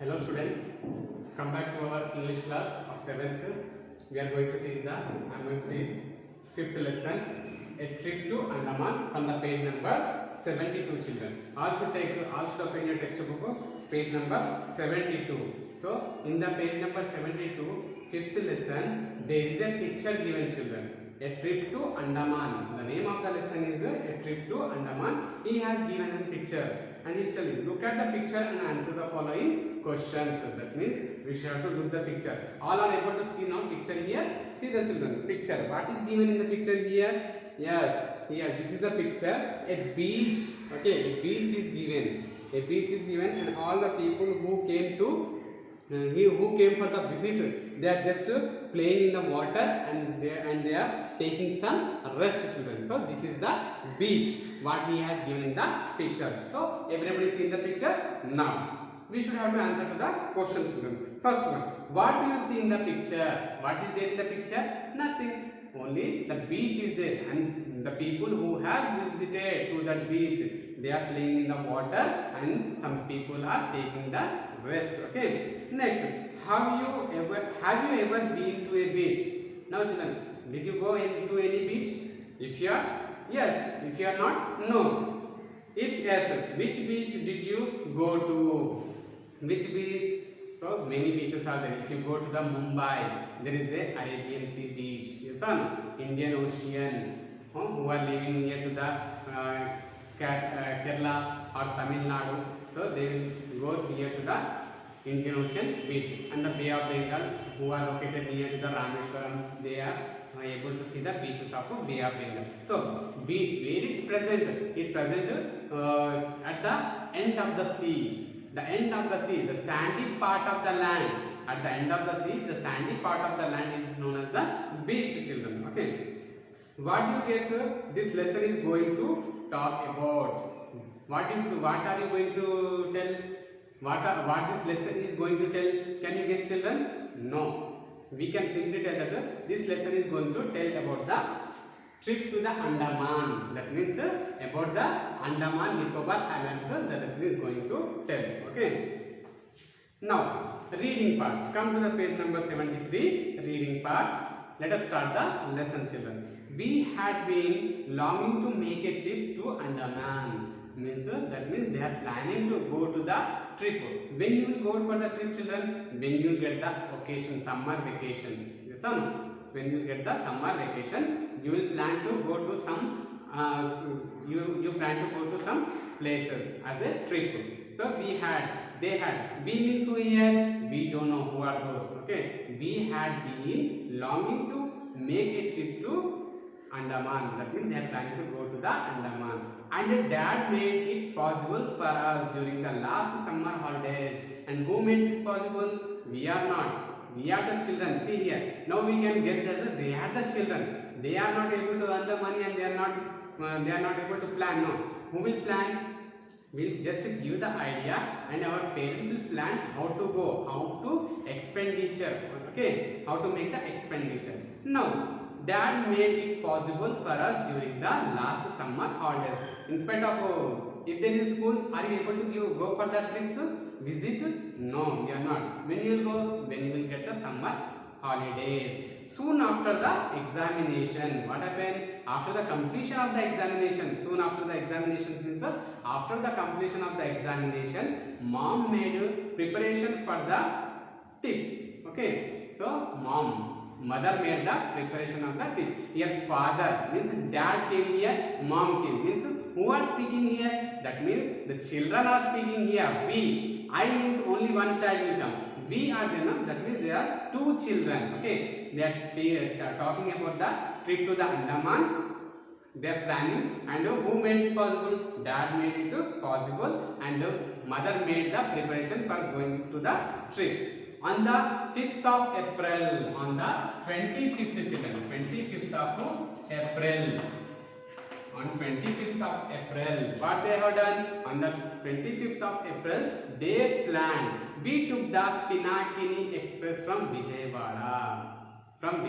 Hello students, come back to our English class of 7th. We are going to teach I am going to teach 5th lesson, a trip to Andaman from the page number 72 children. All should open your textbook, page number 72. So in the page number 72, 5th lesson, there is a picture given children. A trip to Andaman. The name of the lesson is a trip to Andaman. He has given a picture and he is telling, look at the picture and answer the following questions. That means we should have to look the picture. All are able to see now picture here. See the children picture. What is given in the picture here? Yes, here this is the picture. A beach. Okay, a beach is given. A beach is given and all the people who came to who came for the visit, they are just playing in the water and they are taking some rest children. So this is the beach what he has given in the picture. So everybody see in the picture. Now we should have to answer to the question children. First one, what do you see in the picture? What is there in the picture? Nothing. Only the beach is there and the people who has visited to that beach, they are playing in the water and some people are taking the rest. Okay. Next, have you ever been to a beach? Now children, did you go into any beach? If you are, yes. If you are not, no. If yes, which beach did you go to? Which beach? So many beaches are there. If you go to the Mumbai, there is a Arabian Sea beach. Yes, Indian Ocean. Who are living near to the Kerala or Tamil Nadu, so they will go near to the Indian Ocean beach. And the Bay of Bengal, who are located near to the Rameshwaram, they are able to see the beaches of Bay of Bengal. So beach, where it present? It present at the end of the sea. The end of the sea, the sandy part of the land. At the end of the sea, the sandy part of the land is known as the beach, children. Okay. What do you guess this lesson is going to talk about? What are you going to tell? What this lesson is going to tell? Can you guess, children? No. We can simply tell that this lesson is going to tell about the trip to the Andaman. That means about the Andaman Nicobar Islands. The lesson is going to tell. Okay. Now, reading part. Come to the page number 73. Reading part. Let us start the lesson, children. We had been longing to make a trip to Andaman. That means they are planning to go to the trip. When you will go for the trip, children? When you get the vacation, summer vacations. Yes, when you get the summer vacation, you will plan to go to some. You plan to go to some places as a trip. So they had. We means who here? We don't know who are those. Okay. We had been longing to make a trip to Andaman. That means they are planning to go to the Andaman. And dad made it possible for us during the last summer holidays. And who made this possible? We are not. We are the children. See here. Now we can guess that they are the children. They are not able to earn the money and they are not able to plan. No. Who will plan? We'll just give the idea and our parents will plan how to go, how to expenditure. Okay. How to make the expenditure. Now, Dad made it possible for us during the last summer holidays. In spite of if there is school, are you able to go for that trips? Visit? No, we are not. When you will go? When you will get the summer holidays. Soon after the examination. What happened? After the completion of the examination. Soon after the examination means after the completion of the examination, mom made preparation for the trip. Okay. So mother made the preparation of the trip. Here father means dad came here, mom came. Means who are speaking here? That means the children are speaking here. We. I means only one child will come. We are there now. That means there are two children. Okay. They are talking about the trip to the Andaman. They are planning and who made it possible? Dad made it possible and mother made the preparation for going to the trip. On the 5th of April, on the 25th children, 25th of April, on 25th of April, what they have done? On the 25th of April, they planned. We took the Pinakini Express from Vijayawada. That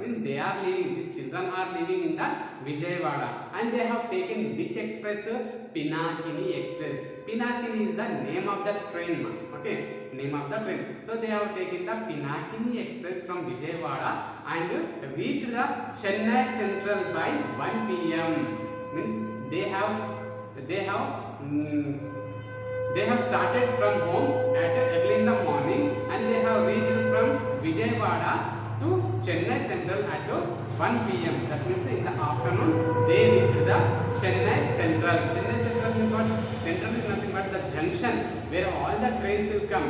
means they are living, these children are living in the Vijayawada and they have taken which express? Pinakini Express. Pinakini is the name of the train. Okay, name of the train. So they have taken the Pinakini Express from Vijayawada and reached the Chennai Central by 1 p.m. Means they have started from home at early in the morning and they have reached from Vijayawada to Chennai Central at 1 p.m. That means in the afternoon they reached the Chennai Central. Chennai Central is what? Central is nothing but the junction where all the trains will come.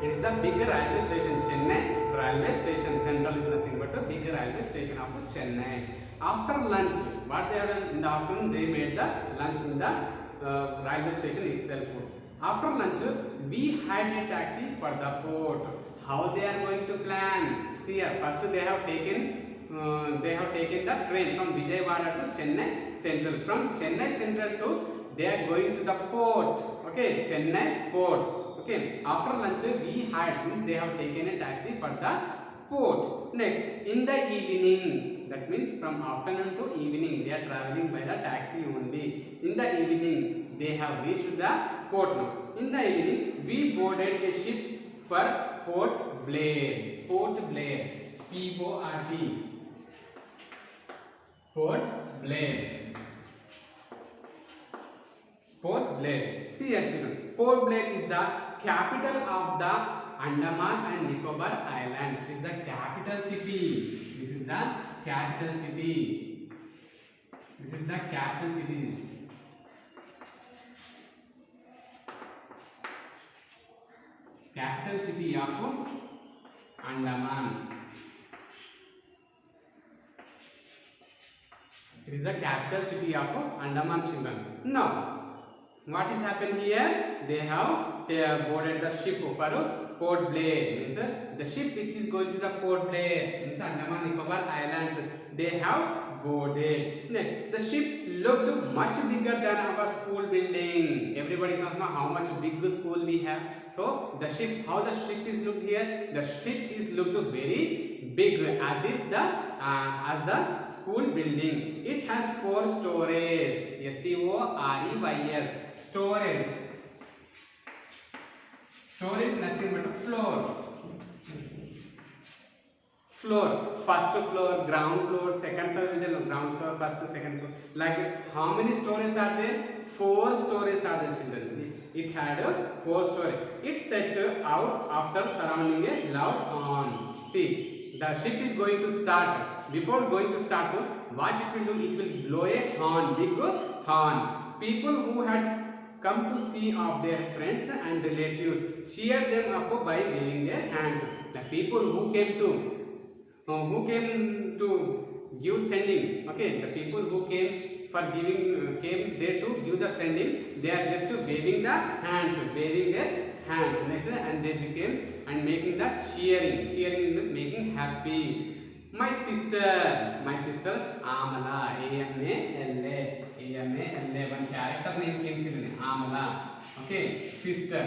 It is the big railway station. Chennai railway station. Central is nothing but a big railway station of Chennai. After lunch, what they have done in the afternoon, they made the lunch in the railway station itself. After lunch, we hired a taxi for the port. How they are going to plan? See here, first they have taken the train from Vijayawada to Chennai Central. From Chennai Central to they are going to the port. Okay, Chennai port. Okay, after lunch we hired, means they have taken a taxi for the port. Next, in the evening, that means from afternoon to evening, they are traveling by the taxi only. In the evening, they have reached the port now. In the evening, we boarded a ship for Port Blair. Port Blair. P-O-R-T. Port Blair. Port Blair. See here children. Port Blair is the capital of the Andaman and Nicobar Islands. It is the capital city. This is the capital city. This is the capital city. Capital city of Andaman. It is the capital city of Andaman children. Now, what is happened here? They have boarded the ship for Port Blair. Means the ship which is going to the Port Blair, means Andaman Nicobar Islands, they have boarded. Next, the ship looked much bigger than our school building. Everybody knows now how much big school we have. So the ship, how the ship is looked here? The ship is looked very big, as if as the school building. It has 4 stories. S-T-O-R-E-Y-S. Stories. Story is nothing but a floor. Floor. First floor, ground floor, second floor, ground floor, first, second floor. Like how many stories are there? 4 stories are there, children. It had a 4 story. It set out after surrounding a loud horn. See, the ship is going to start. Before going to start, what it will do? It will blow a horn, big horn. People who had come to see of their friends and relatives cheered them up by waving their hands. The people who came to give sending, okay, the people who came for giving came there to give the sending, they are just waving the hands, waving their hands. Next, and they became and making the cheering means making happy. My sister Amala, A-M-A-L-A, one character name came children, Amala. Okay, sister.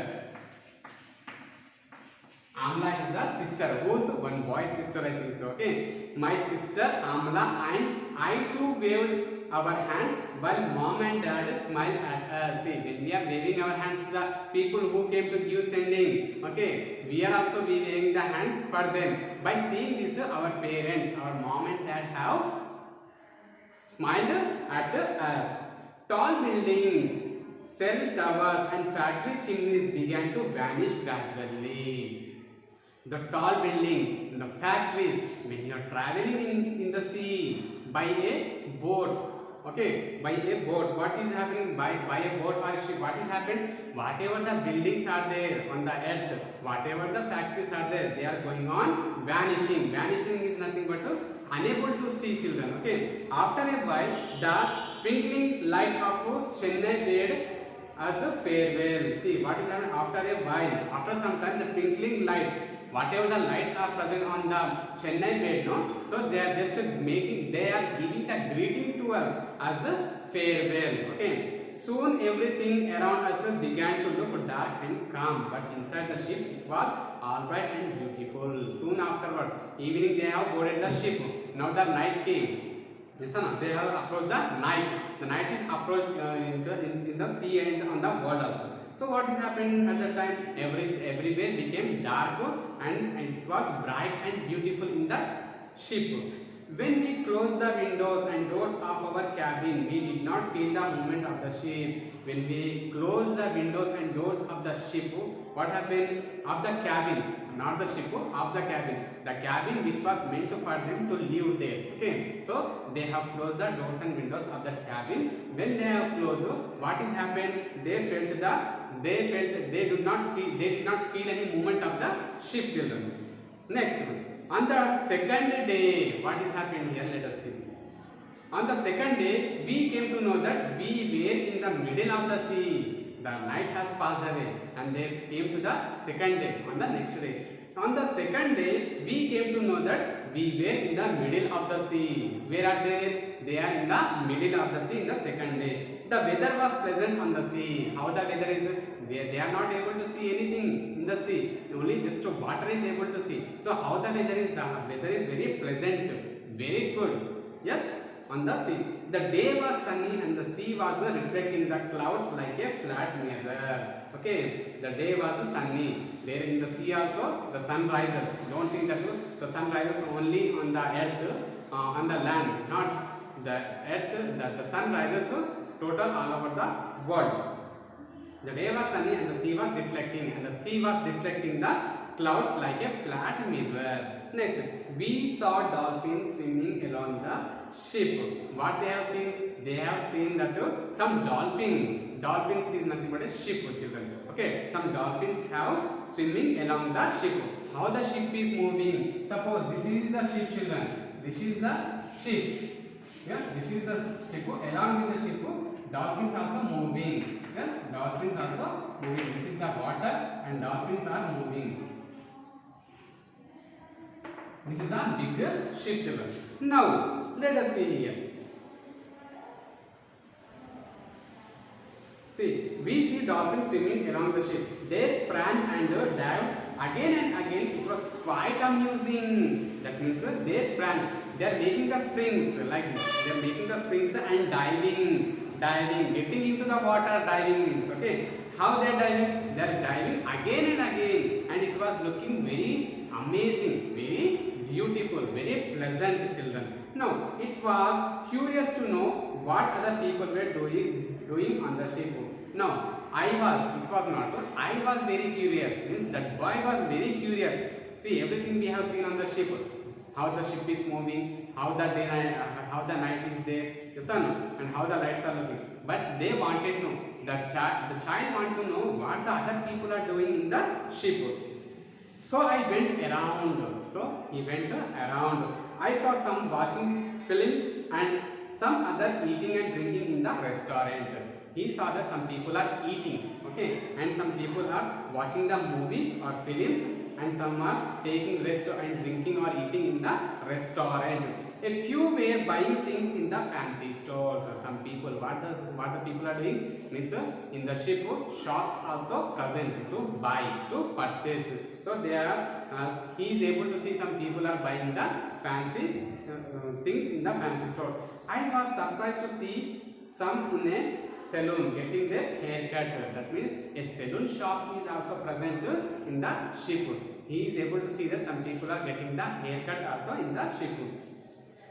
Amla is the sister, who's one boy sister, I think so. Okay, my sister Amla and I too waved our hands while mom and dad smiled at us. See, when we are waving our hands to the people who came to give sending, okay, we are also waving the hands for them. By seeing this, our parents, our mom and dad have smiled at us. Tall buildings, cell towers and factory chimneys began to vanish gradually. The tall building, the factories, when you are traveling in the sea by a boat, okay, by a boat, what is happening by a boat or a ship? What is happening? Whatever the buildings are there on the earth, whatever the factories are there, they are going on vanishing. Vanishing is nothing but unable to see, children. Okay. After a while, the twinkling light of Chennai bade as a farewell. See what is happening after a while. After some time, the twinkling lights, whatever the lights are present on the Chennai bed, no, so they are just giving the greeting to us as a farewell. Okay. Soon everything around us began to look dark and calm, but inside the ship it was all bright and beautiful. Soon afterwards, evening they have boarded the ship. Now the night came. Yes or no? They have approached the night. The night is approached in the sea and on the world also. So what is happened at that time? Everywhere became dark and it was bright and beautiful in the ship. When we closed the windows and doors of our cabin, we did not feel the movement of the ship. When we closed the windows and doors of the ship, what happened? Of the cabin, not the ship, of the cabin. The cabin which was meant for them to live there. Okay, so they have closed the doors and windows of that cabin. When they have closed, what is happened? They did not feel any movement of the ship, children. Next one. On the second day, what is happened here? Let us see. On the second day, we came to know that we were in the middle of the sea. The night has passed away, and they came to the second day. On the next day, on the second day, we came to know that we were in the middle of the sea. Where are they? They are in the middle of the sea in the second day. The weather was pleasant on the sea. How the weather is? They are not able to see anything in the sea. Only just water is able to see. So how the weather is? The weather is very pleasant, very good. Yes, on the sea. The day was sunny and the sea was reflecting the clouds like a flat mirror. Okay, the day was sunny. There in the sea also the sun rises. Don't think that the sun rises only on the earth, on the land, not the earth. That the sun rises total all over the world. The day was sunny and the sea was reflecting, the clouds like a flat mirror. Next, we saw dolphins swimming along the ship. What they have seen? They have seen that some dolphins. Dolphins is nothing but a ship, children. Okay, some dolphins have swimming along the ship. How the ship is moving? Suppose this is the ship, children. This is the ship. Yes, this is the ship. Along with the ship, dolphins also moving. Yes, dolphins also moving. This is the water and dolphins are moving. This is a big ship, children. Now, let us see here. See, we see dolphins swimming along the ship. They sprang and dived again and again. It was quite amusing. That means they sprang. They are making the springs like this. They are making the springs and diving, getting into the water. Diving means, okay. How they are diving? They are diving again and again, and it was looking very amazing, very beautiful, very pleasant, children. Now, it was curious to know what other people were doing on the ship. Now, I was very curious. Means that boy was very curious. See, everything we have seen on the ship. How the ship is moving, how the night is there, the sun, and how the lights are looking. But they wanted to know. The child wanted to know what the other people are doing in the ship. So I went around. So he went around. I saw some watching films and some other eating and drinking in the restaurant. He saw that some people are eating, okay, and some people are watching the movies or films, and some are taking rest and drinking or eating in the restaurant. A few were buying things in the fancy stores. Some people, what the people are doing means in the ship, shops also present to buy, to purchase. So they are, he is able to see some people are buying the fancy things in the fancy stores. I was surprised to see some in a salon getting their haircut. That means a salon shop is also present in the ship. He is able to see that some people are getting the haircut also in the ship.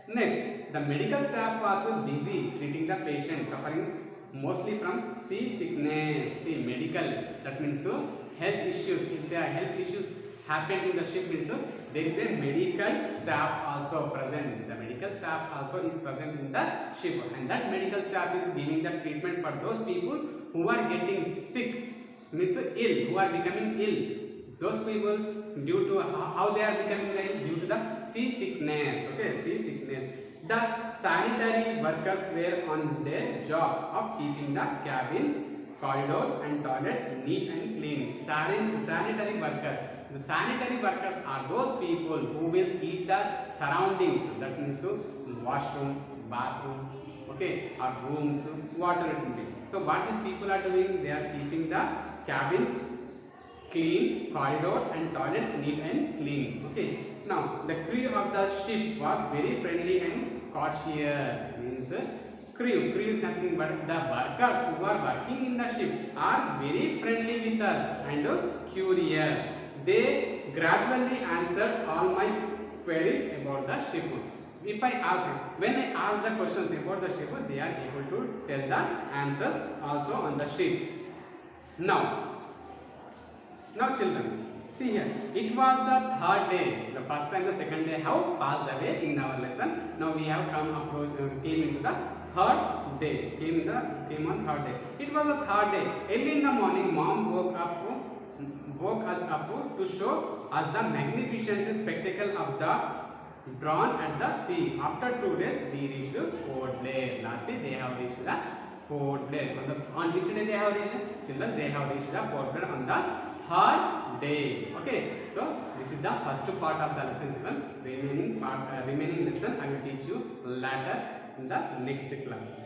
Next, the medical staff was busy treating the patient suffering mostly from seasickness. See, medical, that means health issues. If there are health issues happen in the ship, means there is a medical staff also present. The medical staff also is present in the ship, and that medical staff is giving the treatment for those people who are getting sick, means ill, who are becoming ill. Those people, due to how they are becoming ill, due to the seasickness. Okay, seasickness. The sanitary workers were on their job of keeping the cabins, corridors and toilets neat and clean. Sanitary workers. The sanitary workers are those people who will keep the surroundings. That means washroom, bathroom, okay, or rooms, whatever it will be. So what these people are doing? They are keeping the cabins clean, corridors and toilets neat and clean. Okay. Now the crew of the ship was very friendly and courtiers means crew. Crew is nothing but the workers who are working in the ship are very friendly with us and curious. They gradually answered all my queries about the ship. If I ask, when I ask the questions about the ship, they are able to tell the answers also on the ship. Now children, see here, it was the third day. The first and the second day have passed away in our lesson. Now we have came into the third day. Came on third day. It was the third day. Early in the morning, mom woke us up to show us the magnificent spectacle of the dawn at the sea. After 2 days, we reached Port Blair. Lastly, they have reached the Port Blair. On which day they have reached? Children, they have reached the Port Blair on the third day. Okay, so this is the first part of the lesson, children. Remaining lesson I will teach you later in the next class.